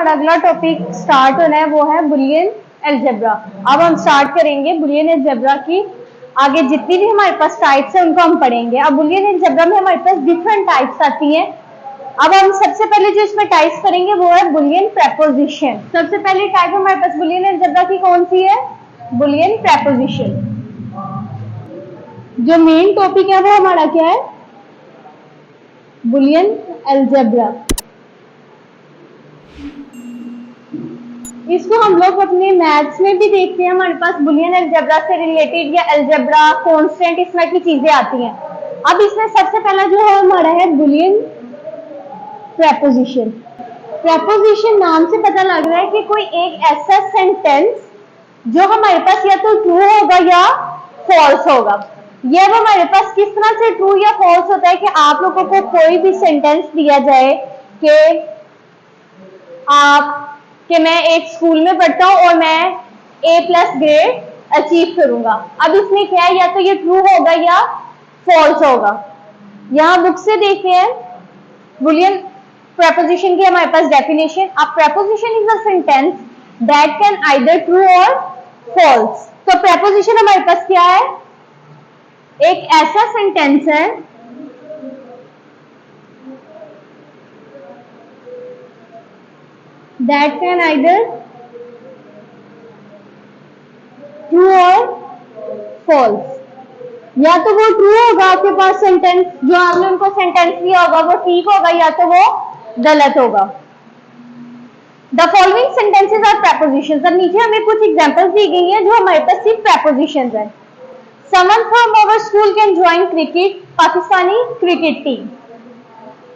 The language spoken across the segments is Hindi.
अगला टॉपिक स्टार्ट होना है वो है बुलियन अलजेब्रा। अब हम स्टार्ट करेंगे बुलियन अलजेब्रा की। आगे जितनी भी हमारे पास टाइप्स है उनको हम पढ़ेंगे। अब बुलियन अलजेब्रा में हमारे पास डिफरेंट टाइप्स आती हैं। अब हम सबसे पहले जो इसमें टाइप्स करेंगे वो है बुलियन प्रेपोजिशन। सबसे पहली टाइप हमारे पास बुलियन अलजेब्रा की कौन सी है? Boolean preposition. जो मेन टॉपिक है वो हमारा क्या है? Boolean algebra. इसको हम लोग अपने मैथ्स में भी देखते हैं। हमारे पास बुलियन अलजेब्रा से रिलेटेड या अलजेब्रा कांस्टेंट इस तरह की चीजें आती हैं। अब इसमें सबसे पहला जो है हमारा है बुलियन प्रेपोजिशन। प्रेपोजिशन नाम से पता लग रहा है कि कोई एक ऐसा सेंटेंस जो हमारे पास या तो ट्रू होगा या फॉल्स होगा। यह वो हमारे पास किस तरह से ट्रू या फॉल्स होता है कि आप लोगों को कोई भी सेंटेंस दिया जाए कि मैं एक स्कूल में पढ़ता हूं और मैं A+ ग्रेड अचीव करूंगा। अब इसमें क्या है, या तो ये ट्रू होगा या फॉल्स होगा। यहां बुक से देखते हैं बुलियन प्रेपोजिशन की हमारे पास definition. A preposition is a sentence that can either true और फॉल्स। तो प्रेपोजिशन हमारे पास क्या है? एक ऐसा सेंटेंस है that can either true और false। या तो वो ट्रू होगा, आपके पास सेंटेंस जो आपने उनको सेंटेंस दिया होगा वो ठीक होगा, या तो वो गलत होगा। The following sentences are prepositions. अब नीचे हमें कुछ एग्जांपल्स दी गई हैं जो हमारे पास सिर्फ प्रेपोजिशंस हैं। Someone from our school can join cricket Pakistani cricket team.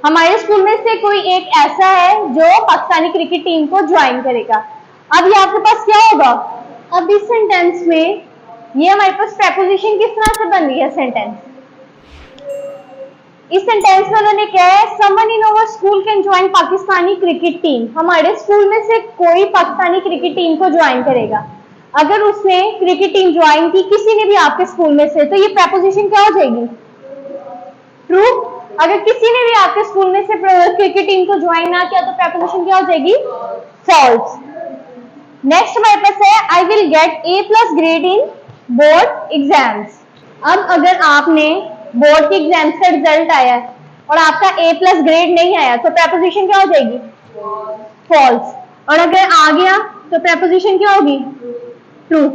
हमारे स्कूल में से कोई एक ऐसा है जो पाकिस्तानी क्रिकेट टीम को ज्वाइन करेगा। अब ये आपके पास क्या होगा? अब इस सेंटेंस में ये हमारे पास प्रेपोजिशन किस तरह से बन रही है सेंटेंस? इस सेंटेंस में उन्होंने क्या है? Someone in our school can join Pakistani cricket team. हमारे स्कूल में से कोई पाकिस्तानी क्रिकेट टीम को ज्वाइन करेगा। अगर उसने क्रिकेट टीम ज्वाइन की किसी ने भी आपके स्कूल में से, तो ये प्रेपोजिशन क्या हो जाएगी? ट्रू। अगर किसी ने भी आपके स्कूल में से क्रिकेट टीम को ज्वाइन ना किया तो प्रेपोजिशन क्या हो जाएगी? फॉल्स। नेक्स्ट हमारे पास है I will get A+ grade in board exams. अब अगर आपने बोर्ड के एग्जाम्स का रिजल्ट आया और आपका A+ ग्रेड नहीं आया तो प्रेपोजिशन क्या हो जाएगी? फॉल्स। और अगर आ गया तो प्रेपोजिशन क्या होगी? ट्रू।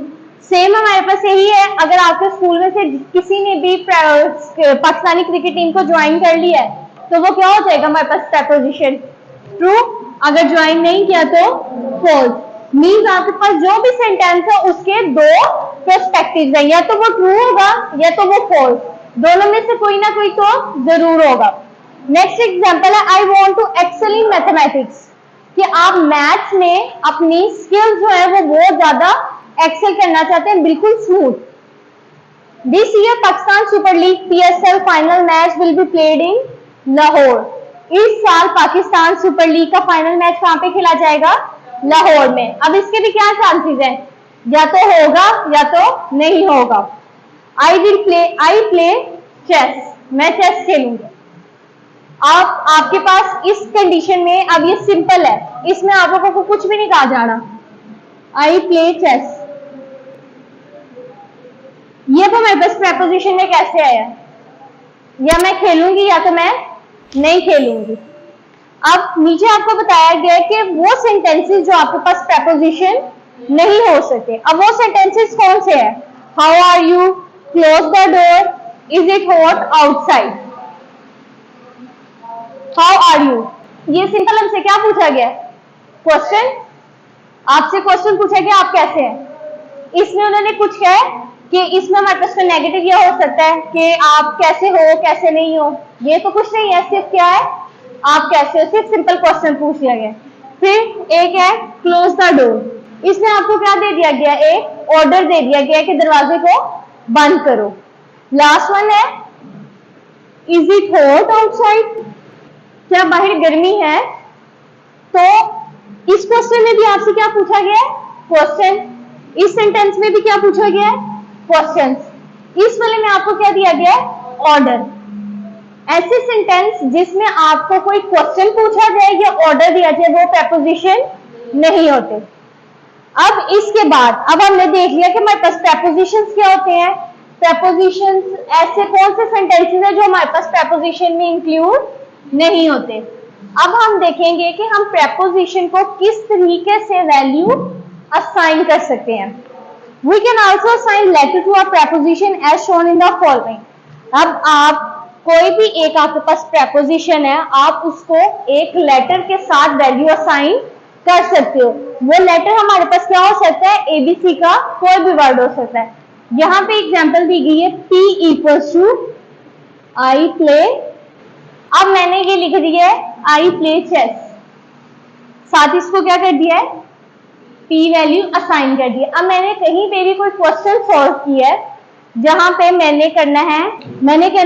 सेम हमारे पास यही है, अगर आपके स्कूल में से किसी ने भी पाकिस्तानी क्रिकेट टीम को ज्वाइन कर लिया है तो वो क्या हो जाएगा हमारे पास? Preposition true. अगर ज्वाइन नहीं किया तो फॉल्स। मींस आपके पास जो भी सेंटेंस है उसके दो पर्सपेक्टिव्स हैं, या तो वो ट्रू होगा या तो वो फॉल्स। दोनों में से कोई ना कोई तो जरूर होगा। नेक्स्ट एग्जांपल है I want to excel in mathematics, कि आप मैथ्स में अपनी स्किल जो है वो बहुत ज्यादा एक्सेल करना चाहते हैं, बिल्कुल smooth. This year Pakistan super league PSL final match will be played in Lahore. इस साल पाकिस्तान सुपर लीग का फाइनल मैच कहां पे खेला जाएगा? लाहौर में। अब इसके भी क्या चांसेस हैं? या तो होगा या तो नहीं होगा। आई प्ले चेस, मैं चेस खेलूंगा। आपके पास इस कंडीशन में अब ये सिंपल है, इसमें आप लोगों को कुछ भी नहीं कहा जा रहा। आई प्ले चेस, ये तो हमारे पास प्रेपोजिशन में कैसे आया? या मैं खेलूंगी या तो मैं नहीं खेलूंगी। अब नीचे आपको बताया गया है कि वो सेंटेंसेस जो आपके पास प्रेपोजिशन नहीं हो सकते। अब वो सेंटेंसेस कौन से हैं? How are you, close the door, is it hot outside. How are you, ये सिंपल हमसे क्या पूछा गया? क्वेश्चन। आपसे क्वेश्चन पूछा गया आप कैसे हैं। इसमें उन्होंने कुछ कहा है कि इसमें हमारे पास नेगेटिव यह हो सकता है कि आप कैसे हो कैसे नहीं हो, ये तो कुछ नहीं है, सिर्फ क्या है आप कैसे हो, सिर्फ सिंपल क्वेश्चन पूछ लिया गया। फिर एक है क्लोज द डोर, इसमें आपको क्या दे दिया गया? एक ऑर्डर दे दिया गया कि दरवाजे को बंद करो। लास्ट वन है इज इट हॉट आउटसाइड, क्या बाहर गर्मी है। तो इस क्वेश्चन में भी आपसे क्या पूछा गया है? क्वेश्चन। इस सेंटेंस में भी क्या पूछा गया है? क्वेश्चन। इस वाले में आपको क्या दिया गया है? ऑर्डर। ऐसे सेंटेंस जिसमें आपको कोई क्वेश्चन पूछा जाए या ऑर्डर दिया जाए वो प्रेपोजिशन नहीं होते। अब इसके बाद अब हमने देख लिया कि हमारे पास प्रेपोजिशंस क्या होते हैं। प्रेपोजिशंस ऐसे कौन से सेंटेंसेस है जो हमारे पास प्रेपोजिशन में इंक्लूड नहीं होते। अब हम देखेंगे कि हम प्रेपोजिशन को किस तरीके से वैल्यू असाइन कर सकते हैं। We can also assign letter to a preposition as shown in the following. अब आप कोई भी एक आपके पास प्रेपोजिशन है, आप उसको एक लेटर के साथ वैल्यू असाइन कर सकते हो। वो लेटर हमारे पास क्या हो सकता है, एबीसी का कोई भी वर्ड हो सकता है। यहां पे एग्जांपल दी गई है P equals to I play. अब मैंने ये लिख दिया है आई प्ले चेस, साथ इसको क्या कर दिया है, P वैल्यू असाइन कर दिया। अब मैंने कहीं पे भी कोई क्वेश्चन सॉल्व किया है जहां पे मैंने कहना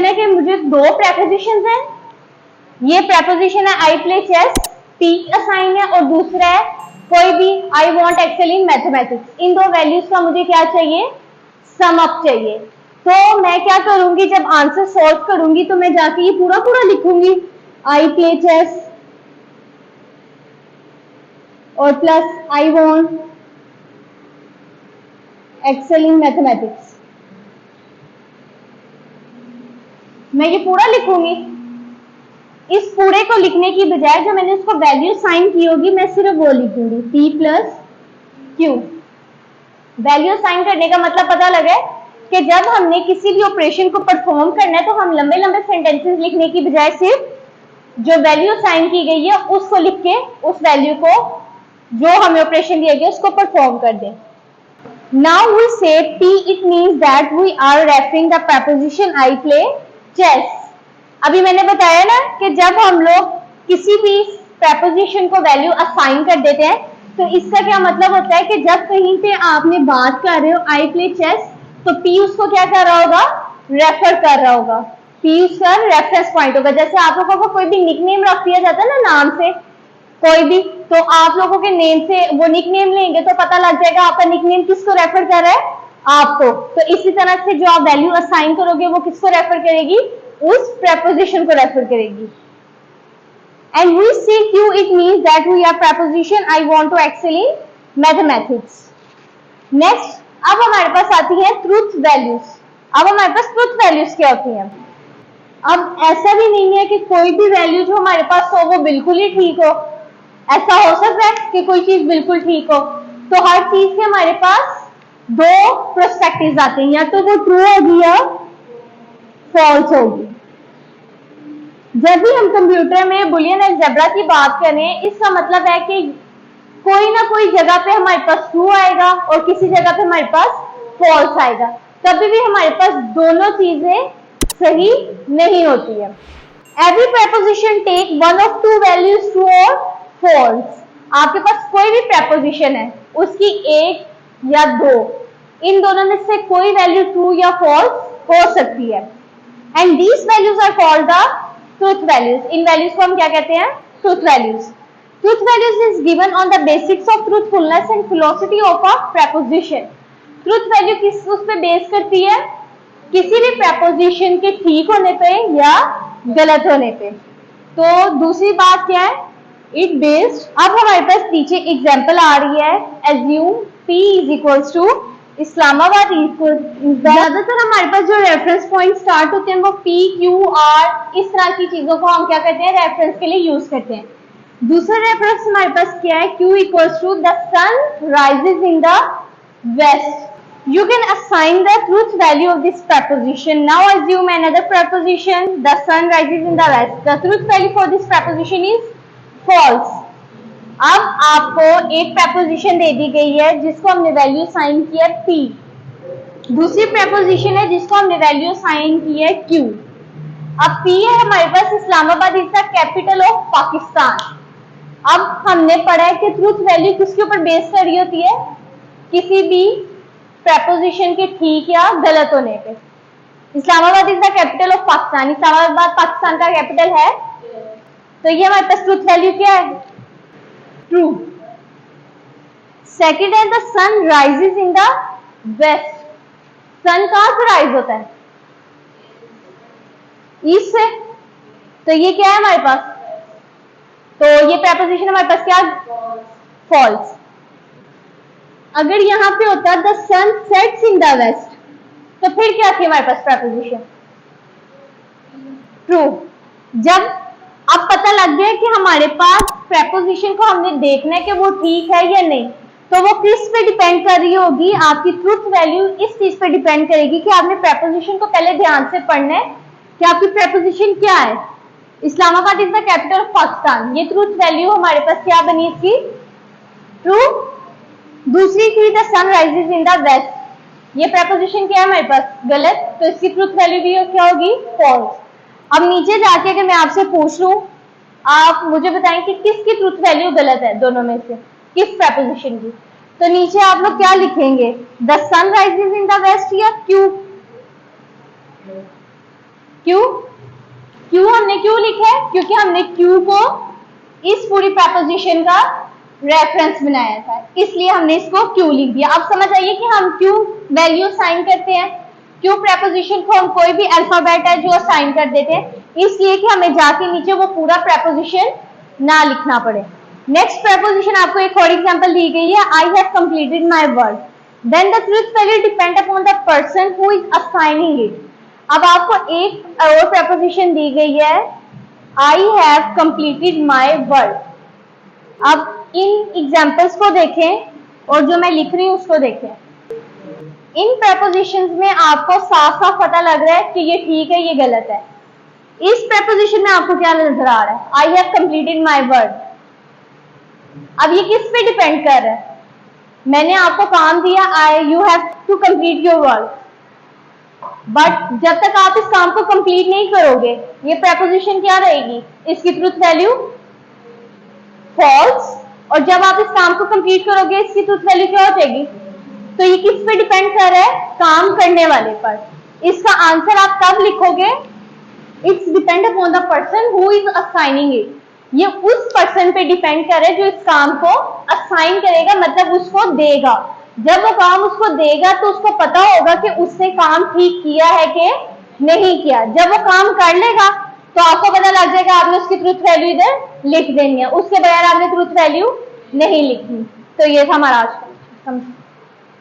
है कि मुझे दो प्रेपोजिशंस हैं, ये प्रेपोजिशन है I play chess, P assign है, और दूसरा है कोई भी I want excel in mathematics. इन दो वैल्यूज का मुझे क्या चाहिए, सम अप चाहिए। तो मैं क्या करूंगी, जब आंसर सॉल्व करूंगी तो मैं जाके ये पूरा पूरा लिखूंगी, आई प्ले चेस और plus I want excel in mathematics, मैं ये पूरा लिखूंगी। इस पूरे को लिखने की बजाय जो मैंने उसको वैल्यू साइन की होगी, मैं सिर्फ वो लिखूंगी P plus Q। Value sign करने का मतलब पता लगे कि जब हमने किसी भी ऑपरेशन को परफॉर्म करना है तो हम लंबे लंबे सेंटेंसेस लिखने की बजाय सिर्फ जो वैल्यू साइन की गई है उसको लिख के उस वैल्यू को जो हमें ऑपरेशन दिया गया उसको परफॉर्म कर दें। Now we say P, it means that we are referring the preposition I play chess. अभी मैंने बताया ना कि जब हम लोग किसी भी प्रेपोजिशन को वैल्यू असाइन कर देते हैं तो इसका क्या मतलब होता है कि जब कहीं पे आपने बात कर रहे हो आई प्ले चेस, तो P उसको क्या कर रहा होगा, रेफर कर रहा होगा। P उसका रेफरेंस पॉइंट होगा। जैसे आप लोगों को कोई भी निकनेम रख दिया जाता है ना, नाम से कोई भी, तो आप लोगों के नेम से वो निकनेम लेंगे तो पता लग जाएगा आपका निकनेम किसको रेफर कर रहा है, आपको। तो इसी तरह से जो आप वैल्यू असाइन करोगे वो किसको रेफर करेगी, उस प्रेपोजिशन को रेफर करेगी। And we see Q, it means that we are preposition I want to excel in mathematics. Next, अब हमारे पास आती है ट्रूथ वैल्यूज। अब हमारे पास ट्रूथ वैल्यूज क्या होती हैं। अब ऐसा भी नहीं है कि कोई भी वैल्यू जो हमारे पास हो वो बिल्कुल ही ठीक हो। ऐसा हो सकता है कि कोई चीज बिल्कुल ठीक हो, तो हर चीज के हमारे पास दो प्रोस्पेक्टिव्स आते हैं, या तो वो ट्रू होगी या फॉल्स होगी। जब भी हम कंप्यूटर में बुलियन अलजेब्रा की बात करें, इसका मतलब है कि कोई ना कोई जगह पे हमारे पास ट्रू आएगा और किसी जगह पे हमारे पास फॉल्स आएगा। कभी भी हमारे पास दोनों चीजें सही नहीं होती है। Every preposition take one of two values, true और फॉल्स। आपके पास कोई भी प्रेपोजिशन है, उसकी एक या दो, इन दोनों में से कोई वैल्यू ट्रू या फॉल्स हो सकती है। And these values are called the truth values. इन वैल्यूज को हम क्या कहते हैं, truth values. Truth values is given on the basics of truthfulness and philosophy of a preposition. Truth value किस उस पे बेस करती है, किसी भी प्रेपोजिशन के ठीक होने पे या गलत होने पे। तो दूसरी बात क्या है, इट बेस्ड। अब हमारे पास नीचे एग्जांपल आ रही है, assume P is equals to Islamabad equal. ज्यादातर हमारे पास जो रेफरेंस पॉइंट स्टार्ट होते हैं वो P, Q, R, इस तरह की चीजों को हम क्या करते हैं, रेफरेंस के लिए यूज करते हैं। दूसरा रेफरेंस हमारे पास क्या है, Q equals to the sun rises in the west. You can assign the truth value of this preposition. Now assume another preposition, the sun rises in the west. The truth value for this preposition is false. अब आपको एक preposition दे दी गई है जिसको हमने वैल्यू साइन की है P, दूसरी preposition है जिसको हमने वैल्यू साइन की है Q। अब P है हमारे पास Islamabad is the capital of Pakistan. अब हमने पढ़ा है कि ट्रूथ वैल्यू किसके ऊपर बेस कर रही होती है, किसी भी प्रेपोजिशन के ठीक या गलत होने पे। Islamabad is the capital of Pakistan, Islamabad Pakistan का कैपिटल है, तो ये हमारे पास ट्रूथ वैल्यू क्या है, ट्रू। सेकंड है the sun rises in the west. Sun कहां से राइज होता है, ईस्ट से, तो ये क्या है हमारे पास, तो ये प्रेपोजिशन हमारे पास क्या फॉल्स। अगर यहाँ पे होता the sun sets in the west, तो फिर क्या थी हमारे पास प्रेपोजिशन? ट्रू। जब अब पता लग गया कि हमारे पास प्रेपोजिशन को हमने देखना है कि वो ठीक है या नहीं, तो वो किस पे डिपेंड कर रही होगी? आपकी ट्रूथ वैल्यू इस चीज पे डिपेंड करेगी कि आपने प्रेपोजिशन को पहले ध्यान से पढ़ना है कि आपकी प्रेपोजिशन क्या है। Islamabad is the capital of Pakistan, ये ट्रूथ वैल्यू हमारे पास क्या बनी इसकी? ट्रू। दूसरी थी the sun rises in the west, ये प्रेपोजिशन क्या है हमारे पास? गलत, तो इसकी ट्रूथ वैल्यू भी क्या होगी? फॉल्स। अब नीचे जाके अगर मैं आपसे पूछ लूं, आप मुझे बताएं कि किसकी ट्रूथ वैल्यू गलत है दोनों में से, किस प्रेपोजिशन की? तो नीचे आप लोग क्या लिखेंगे? The sun rises in the west या क्यू? क्यों? क्यों हमने क्यों लिखा है? क्योंकि हमने क्यू को इस पूरी प्रेपोजिशन का रेफरेंस बनाया था, इसलिए हमने इसको क्यू लिख दिया। अब समझ आइए कि हम क्यू वैल्यू साइन करते हैं। क्यू प्रेपोजिशन को हम कोई भी अल्फाबेट है जो असाइन कर देते हैं, इसलिए कि हमें जाके नीचे वो पूरा प्रेपोजिशन ना लिखना पड़े। नेक्स्ट प्रेपोजिशन आपको एक और एग्जांपल दी गई है, I have completed my work, then the truth value depend upon the person who is assigning it. अब आपको एक और प्रेपोजिशन दी गई है, I have completed my work. अब इन एग्जांपल्स को देखें और जो मैं लिख रही हूं उसको देखें। इन प्रेपोजिशंस में आपको साफ साफ पता लग रहा है कि ये ठीक है, ये गलत है। इस प्रेपोजिशन में आपको क्या नजर आ रहा है? I have completed my work. अब ये किस पे डिपेंड कर रहा है? मैंने आपको काम दिया, you have to complete your work, but जब तक आप इस काम को कंप्लीट नहीं करोगे, ये प्रेपोजिशन क्या रहेगी? इसकी ट्रूथ वैल्यू फॉल्स। और जब आप इस काम को कंप्लीट करोगे, इसकी ट्रूथ वैल्यू क्या हो जाएगी? तो ये किस पे डिपेंड कर रहा है? काम करने वाले पर। इसका आंसर आप तब लिखोगे, it's depend upon the person who is assigning it. ये उस पर्सन पे डिपेंड कर रहा है जो इस काम को असाइन करेगा, मतलब उसको देगा। जब वो काम उसको देगा तो उसको पता होगा कि उसने काम ठीक किया है कि नहीं किया। जब वो काम कर लेगा तो आपको पता लग जाएगा, आपने उसकी ट्रूथ वैल्यू इधर लिख देनी है, उसके बगैर आपने ट्रूथ वैल्यू नहीं लिखनी। तो ये था हमारा आज का।